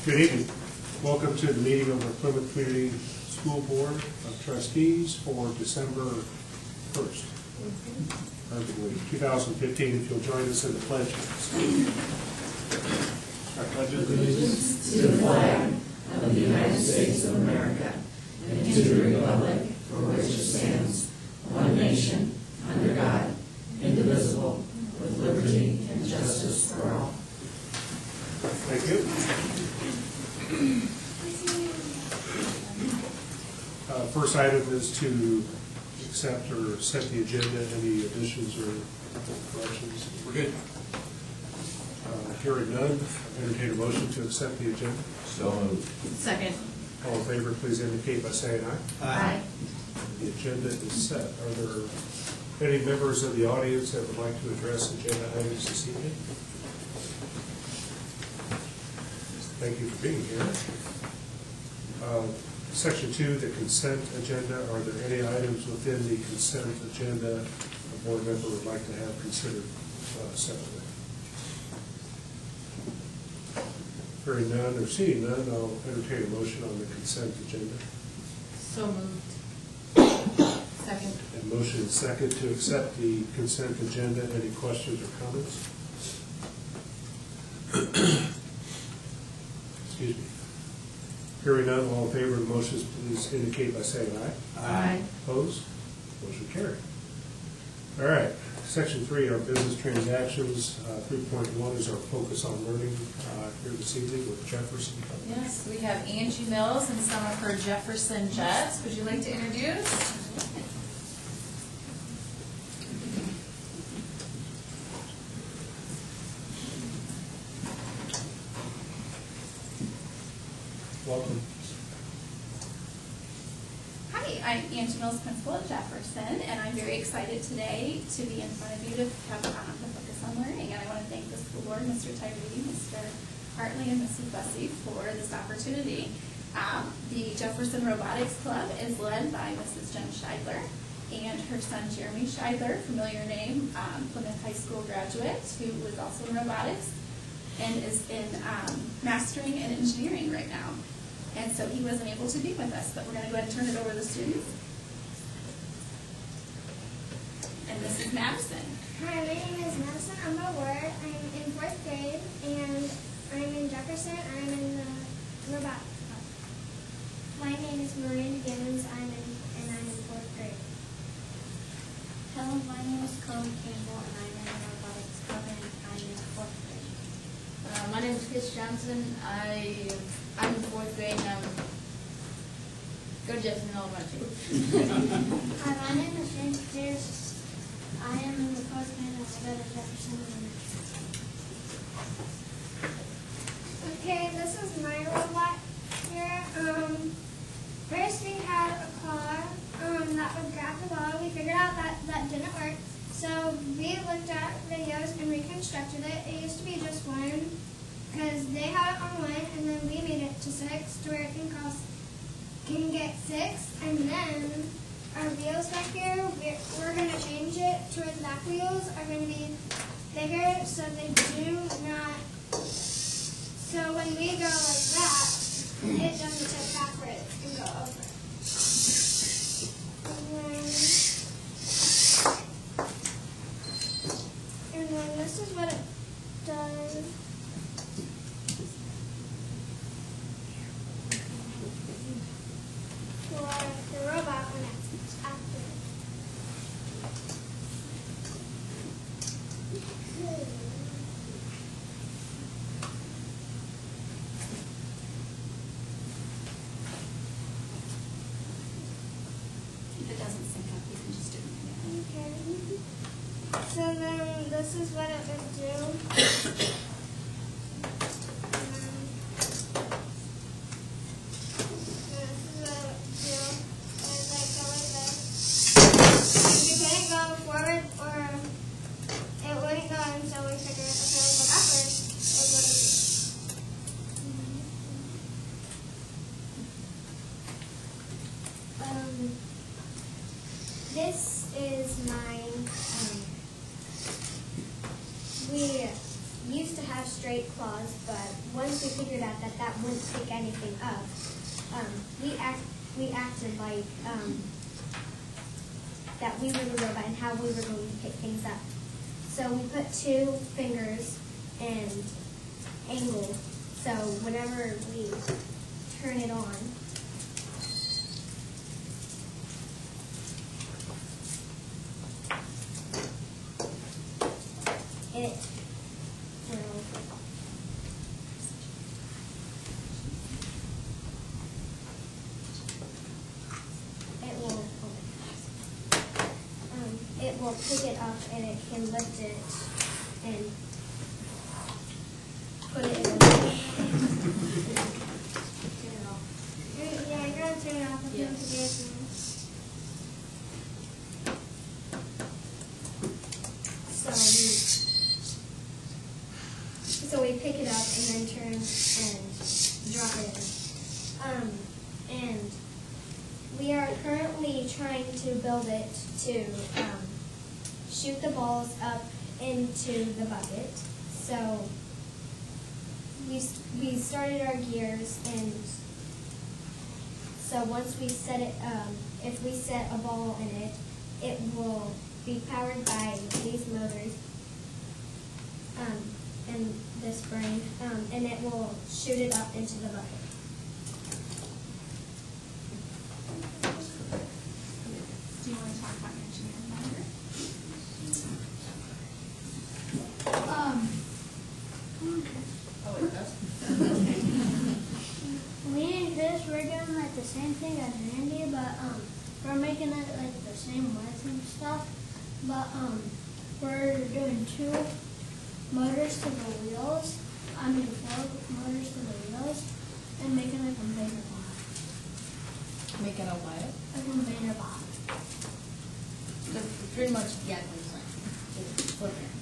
Good evening. Welcome to the meeting of the Plymouth Community School Board of Trustees for December 1st, 2015. If you'll join us in the pledge. I pledge allegiance to the flag of the United States of America and to the republic for which it stands, one nation, under God, indivisible, with liberty and justice for all. Thank you. First item is to accept or set the agenda. Any additions or corrections? We're good. Hearing none, entertain a motion to accept the agenda. So moved. Second. All in favor, please indicate by saying aye. Aye. The agenda is set. Are there any members of the audience that would like to address agenda items this evening? Thank you for being here. Section 2, the consent agenda. Are there any items within the consent agenda a board member would like to have considered separately? Hearing none or seeing none, I'll entertain a motion on the consent agenda. So moved. Second. And motion and second to accept the consent agenda. Any questions or comments? Excuse me. Hearing none, all in favor of the motions, please indicate by saying aye. Aye. Opposed? Motion carried. All right. Section 3, our business transactions. 3.1 is our focus on learning here this evening with Jefferson. Yes, we have Angie Mills and some of her Jefferson Jets. Would you like to introduce? Welcome. Hi, I'm Angie Mills, principal at Jefferson, and I'm very excited today to be in front of you to have the focus on learning. And I want to thank the school board, Mr. Tyree, Mr. Hartley, and Mrs. Bussey for this opportunity. The Jefferson Robotics Club is led by Mrs. Jen Scheidler and her son Jeremy Scheidler, familiar name, Plymouth High School graduate, who was also in robotics and is in mastering in engineering right now. And so he wasn't able to be with us, but we're going to go ahead and turn it over to the students. And this is Madison. Hi, my name is Madison Umba Ward. I'm in 4th grade, and I'm in Jefferson. I'm in the robotics club. My name is Maureen Gibbons. I'm in 4th grade. Hello, my name is Chloe Campbell, and I'm in the robotics club, and I'm in 4th grade. My name is Chris Johnson. I'm in 4th grade, and go Jefferson Elementary. Hi, my name is James Pierce. I am in the 4th grade, and I go to Jefferson Elementary. Okay, this is my robot here. First we had a car that would grab the ball. We figured out that didn't work. So we looked at videos and reconstructed it. It used to be just one, because they had it on one, and then we made it to 6 to where it can get 6. And then our wheels back here, we're going to change it to where the back wheels are going to be bigger, so they do not. So when we go like that, it doesn't tip backwards and go over. And then this is what it does. For the robot when it's active. If it doesn't sync up, you can just do it again. Okay. So then this is what it would do. This is my have straight claws, but once we figured out that that wouldn't pick anything up, we acted like that we were the robot and how we were going to pick things up. So we put 2 fingers and angle, so whenever we turn it on, it will it will pick it up and it can lift it and put it in a turn it off. Yeah, I'm gonna turn it off and Yes. put it together. So we pick it up and then turn and drop it in. And we are currently trying to build it to shoot the balls up into the bucket. So we started our gears, and so once we set it, if we set a ball in it, it will be powered by these motors and this brain, and it will shoot it up into the bucket. Do you want to talk about your engineering minor? Oh, it does? Me and Chris, we're doing like the same thing as Randy, but we're making it like the same words and stuff. But we're doing 2 motors to the wheels. 4 motors to the wheels, and making a conveyor bot. Making a what? A conveyor bot. That's pretty much the exact same. Just flipping.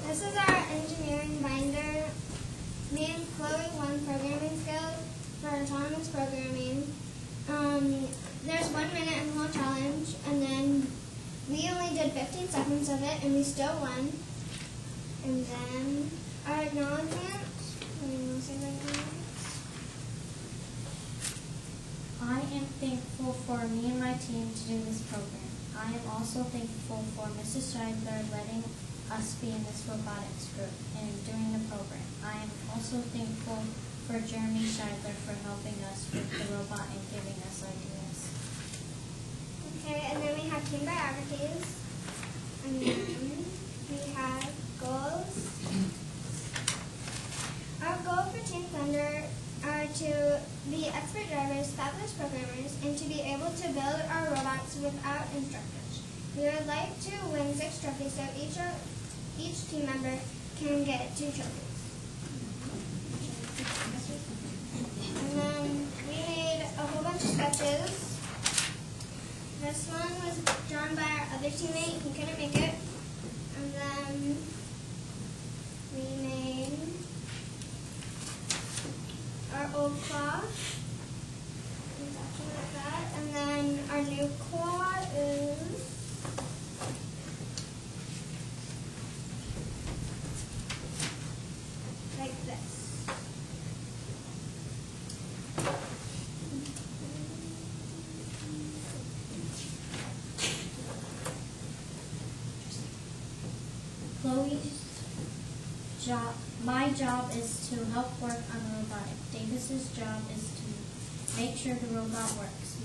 This is our engineering binder. Me and Chloe won programming skills for autonomous programming. There's 1 minute in the whole challenge, and then we only did 15 seconds of it, and we still won. And then our acknowledgement. I am thankful for me and my team to do this program. I am also thankful for Mrs. Scheidler letting us be in this robotics group and doing the program. I am also thankful for Jeremy Scheidler for helping us with the robot and giving us ideas. Okay, and then we have team biographies. And then we have goals. Our goals for Team Thunder are to be expert drivers, fabulous programmers, and to be able to build our robots without instructors. We would like to win 6 trophies, so each team member can get 2 trophies. And then we made a whole bunch of sketches. This one was drawn by our other teammate. He couldn't make it. And then we made our old claw. It's actually like that. And then our new claw is like this. My job is to help work on the robotic. Davis's job is to make sure the robot works.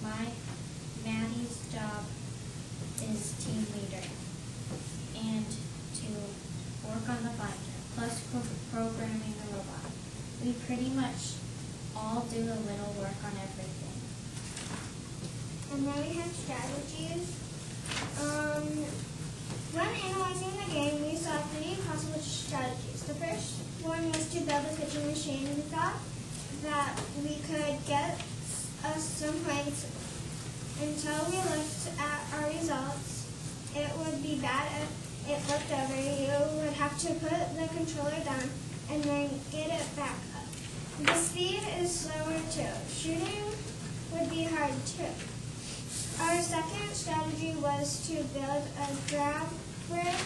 Maddie's job is team leader and to work on the binder, plus programming the robot. We pretty much all do a little work on everything. And then we have strategies. When analyzing the game, we saw 3 possible strategies. The first one was to build a pitching machine. We thought that we could get us some points until we looked at our results. It would be bad if it flipped over. You would have to put the controller down and then get it back up. The speed is slower too. Shooting would be hard too. strategy was to build a grab brick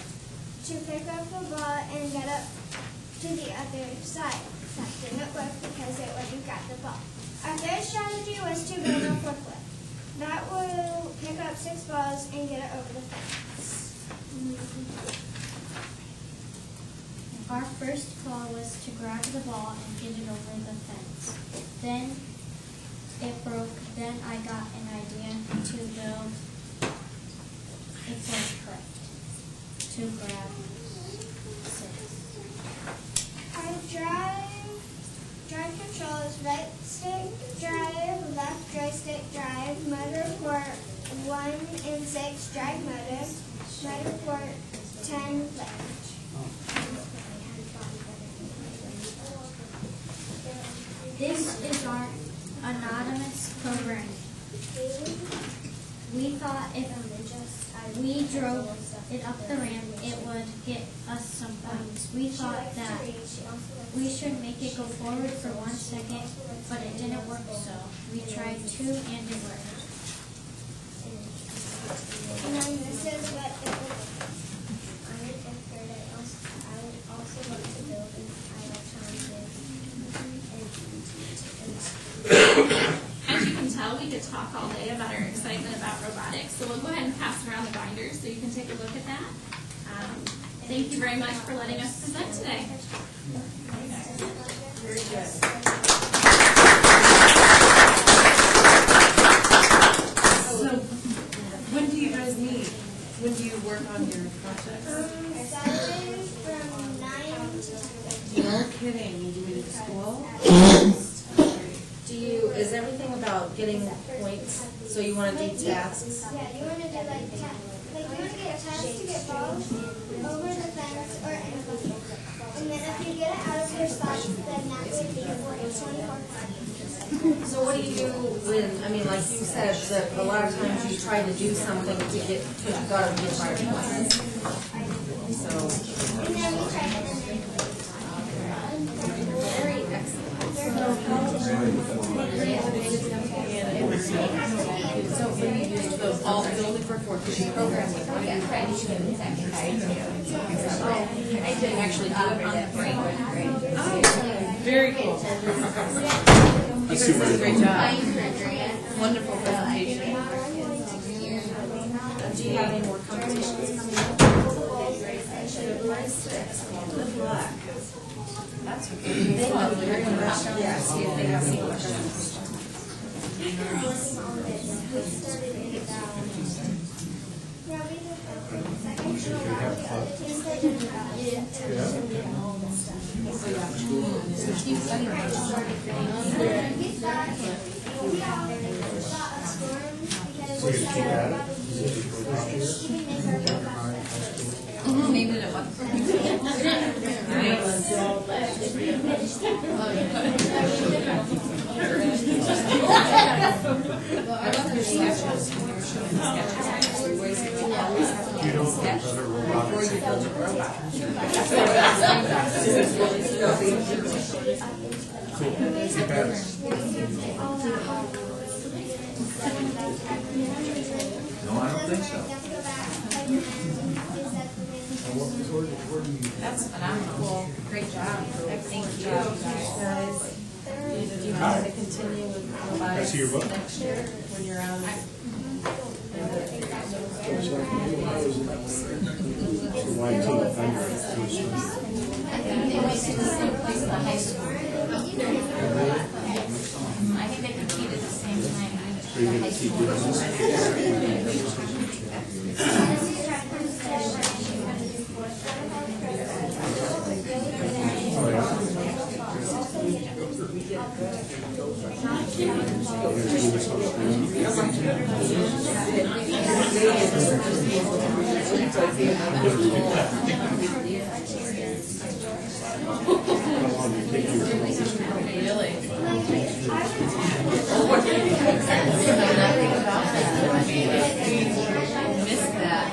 to pick up the ball and get up to the other side. That didn't work because it wouldn't grab the ball. Our third strategy was to build a forklift. That will pick up 6 balls and get it over the fence. Our first claw was to grab the ball and get it over the fence. Then it broke. Then I got an idea to build a forklift to grab 6. Our drive control is right stick drive, left joystick drive, motor port 1 and 6 drive motor port 10 lift. This is our anonymous program. We thought if we drove it up the ramp, it would get us some points. We thought that we should make it go forward for 1 second, but it didn't work, so we tried 2 and it worked. And then this is what it would look like. I'm in 5th grade. I would also want to build an electronic. As you can tell, we could talk all day about our excitement about robotics, so we'll go ahead and pass around the binders so you can take a look at that. Thank you very much for letting us present today. Very good. So, when do you guys meet? When do you work on your projects? Saturday from 9 to 10. No kidding. You do it at school? Is everything about getting points? So you want to do tasks? Yeah, you want to do like you want to get tasks to get balls over the fence or anything. And then if you get it out of your spot, then that would be for 24 points. So what do you do when, I mean, like you said, that a lot of times you try to do something to get, because you got to get by points. So. And then we try to Very excellent. So when you use those all only for 4 program with I didn't actually do it on the break. very cool. You guys did a great job. Wonderful presentation. Do you have any more competitions coming up? Good luck. That's okay. They will very much. Yeah, see if they have any questions. Maybe it was. You don't want other robotics. Cool. Keep at it. No, I don't think so. That's phenomenal. Great job. Thank you. Guys, do you want to continue with I robotics see your book. next year when you're out? Why until November? I think they went to the same place in the high school. I think they competed at the same time. Are you going to keep doing this? Oh, yeah. You're gonna do this on Really? Missed that.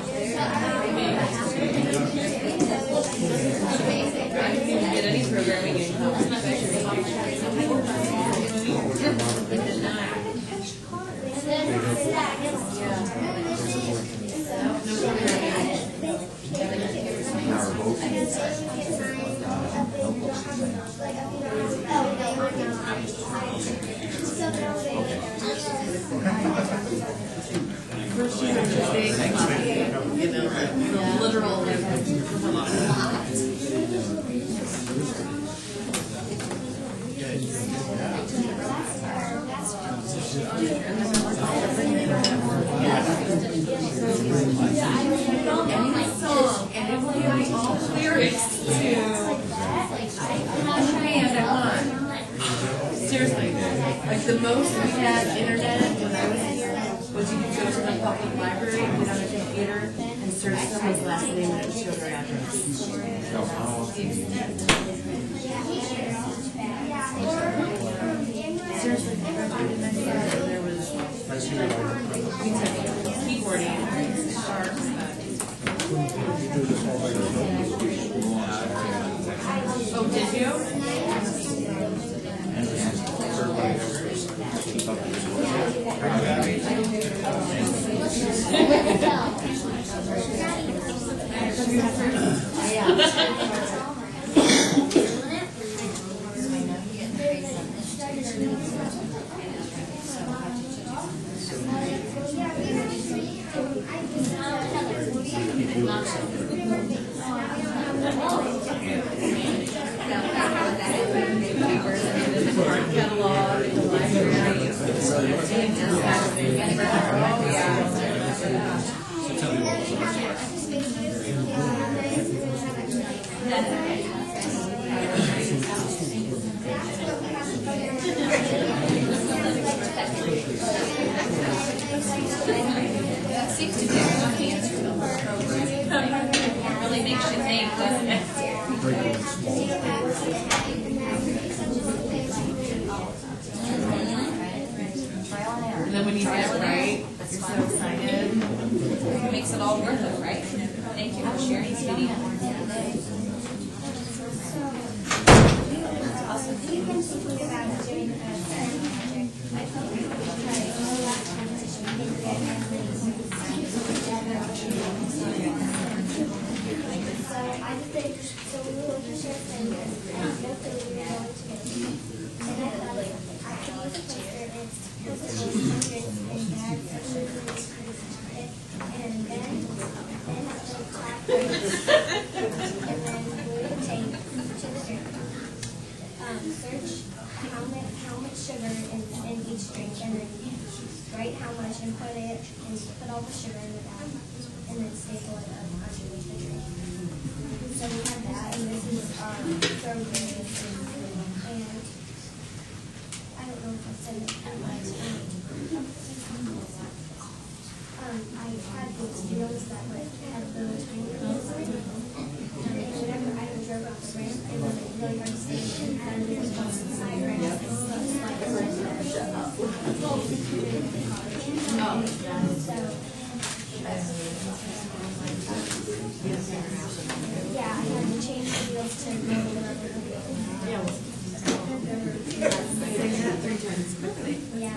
I didn't get any programming in They have You know, the literal, like, song, and it will give me all the lyrics to band I want. Seriously, like the most we had internet when I was here was you could go to the public library, get on a computer, and search someone's last name and show their address. Seriously, there was keyboarding, sharp, oh, did you? Catalog, the library, That seems to be the answer to the program. It really makes you think, doesn't it? And then when you get it right, you're so excited. It makes it all worth it, right? Thank you for sharing, sweetie. Search how much sugar in each drink, and then write how much and put all the sugar in the bag, and then staple it underneath the drink. So we have that, and this is from various things, and I don't know if I said it that much. I had these deals that like had little tiny holes in it. And whenever I drove up the ramp, it was really hard to see, and there was one side ramp that was like a yeah, I had to change the wheels to go a little bit of wheels. Yeah.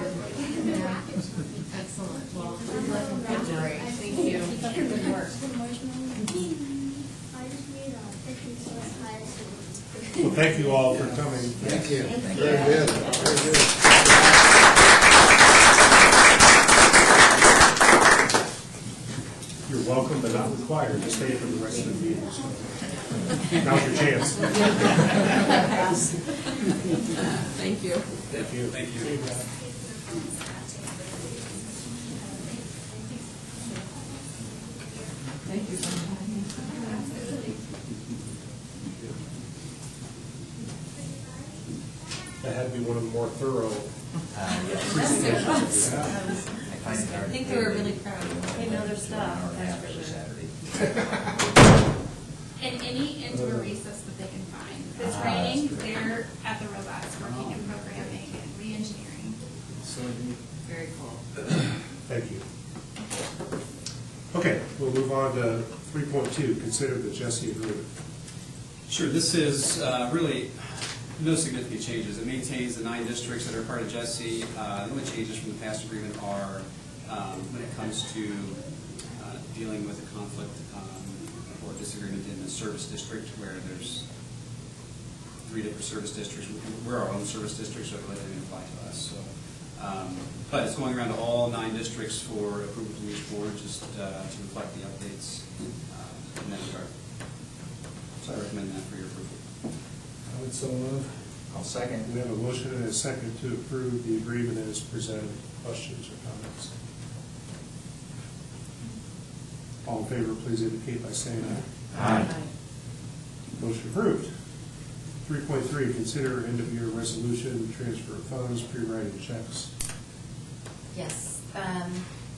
Excellent. Well, good job. Thank you. Good work. Well, thank you all for coming. Thank you. Very good. Very good. You're welcome, but not required to stay for the rest of the meeting. So now's your chance. Thank you. Thank you. Thank you. Thank you. That had to be one of the more thorough presentations. I think they were really proud. They know their stuff. That's for sure. In any recess that they can find. The training, they're at the robots working in programming and re-engineering. Very cool. Thank you. Okay, we'll move on to 3.2, consider the Jesse agreement. Sure, this is really no significant changes. It maintains the 9 districts that are part of Jesse. The only changes from the past agreement are when it comes to dealing with a conflict or disagreement in the service district where there's 3 different service districts. We're our own service district, so it really doesn't apply to us. So But it's going around to all 9 districts for approval from each board, just to reflect the updates in that regard. So I recommend that for your approval. I would so move. I'll second. We have a motion and a second to approve the agreement as presented. Questions or comments? All in favor, please indicate by saying aye. Aye. Motion approved. 3.3, consider end-of-year resolution, transfer of funds, pre-writing checks. Yes,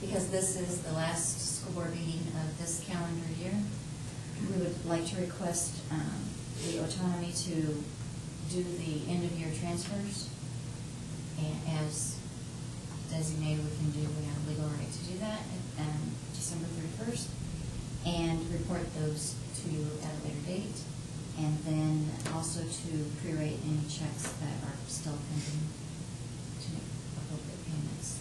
because this is the last school board meeting of this calendar year, we would like to request the autonomy to do the end-of-year transfers. And as designated, we can do, we have legal right to do that at December 31st, and report those to you at a later date. And then also to pre-rate any checks that are still pending to make appropriate payments.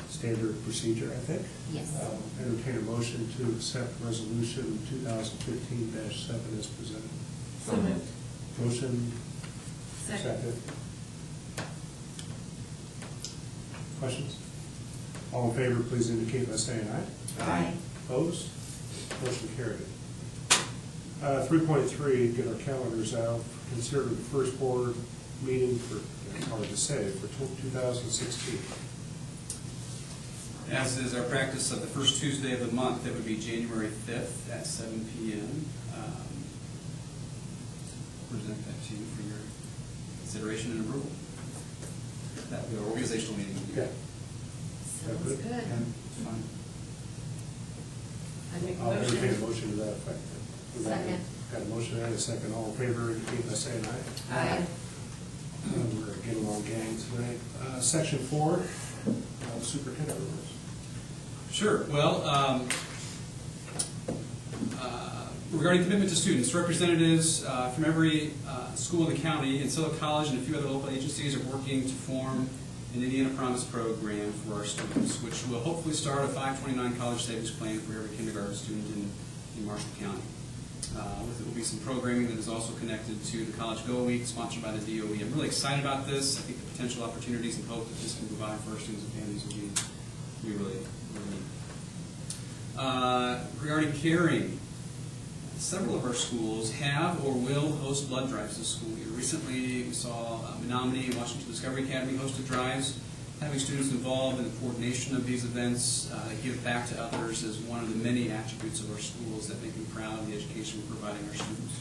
Standard procedure, I think. Yes. Entertain a motion to accept resolution 2015-7 as presented. So moved. Motion. Second. Questions? All in favor, please indicate by saying aye. Aye. Opposed? Motion carried. 3.3, get our calendars out. Consider the first board meeting for, hard to say, for 2016. As is our practice of the first Tuesday of the month, that would be January 5th at 7 p.m. Present that to you for your consideration and approval. That would be our organizational meeting. Okay. Sounds Good. good. It's fine. I make a I'll entertain a motion. motion to that effect. Second. Got a motion and a second. All in favor, indicate by saying aye. Aye. We're getting along gang tonight. Section 4, superintendent reports. Sure. Well, regarding commitment to students, representatives from every school in the county, and Silla College and a few other local agencies are working to form an Indiana Promise program for our students, which will hopefully start a 529 college savings plan for every kindergarten student in Marshall County. With it will be some programming that is also connected to the College Go Week, sponsored by the DOE. I'm really excited about this. I think the potential opportunities and hope that this can provide for our students and families will be really neat. Regarding caring, several of our schools have or will host blood drives this school year. Recently, we saw Menominee and Washington Discovery Academy hosted drives. Having students involved in the coordination of these events, give back to others is one of the many attributes of our schools that make me proud of the education we're providing our students.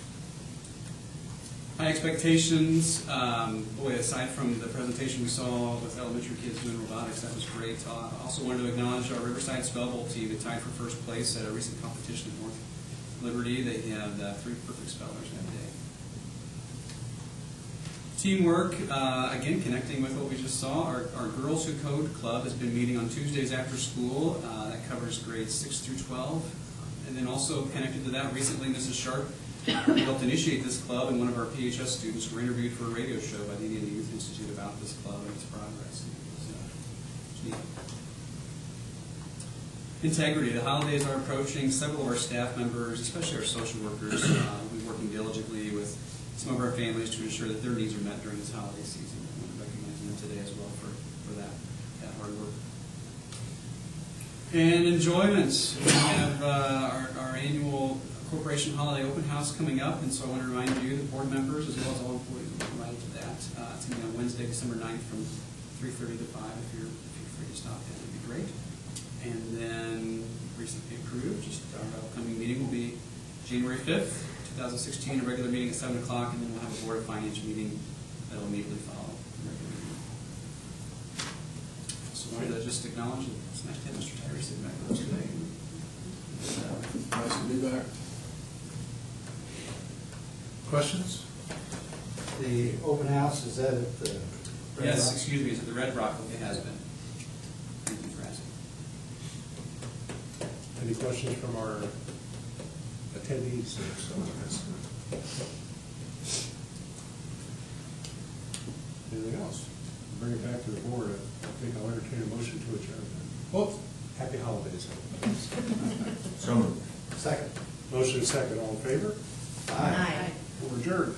High expectations. Boy, aside from the presentation we saw with elementary kids doing robotics, that was great. I also wanted to acknowledge our Riverside Spell Bowl team that tied for first place at a recent competition at North Liberty. They had 3 perfect spellers that day. Teamwork, again, connecting with what we just saw, our Girls Who Code Club has been meeting on Tuesdays after school. That covers grades 6 through 12. And then also connected to that, recently Mrs. Sharp helped initiate this club, and one of our PHS students were interviewed for a radio show by the Indiana Youth Institute about this club and its progress. It was neat. Integrity. The holidays are approaching. Several of our staff members, especially our social workers, will be working diligently with some of our families to ensure that their needs are met during this holiday season. I want to recognize them today as well for that hard work. And enjoyment. We have our annual corporation holiday open house coming up, and so I want to remind you, the board members, as well as all employees, will be invited to that. It's going to be on Wednesday, December 9th from 3:30 to 5. If you're free to stop in, it would be great. And then recently approved, just our upcoming meeting will be January 5th, 2016, a regular meeting at 7 o'clock, and then we'll have a Board of Finance meeting that will immediately follow the regular meeting. So I wanted to just acknowledge that it's nice to have Mr. Tyree sitting back with us today. Nice to be back. Questions? The open house, is that at the? Red Yes, Rock? excuse me, it's at the Red Rock, it has been. Thank you for asking. Any questions from our attendees? Anything else? Bring it back to the board. I think I'll entertain a motion to adjourn. Well, happy holidays. So moved. Second. Motion second, all in favor? Aye. We're adjourned.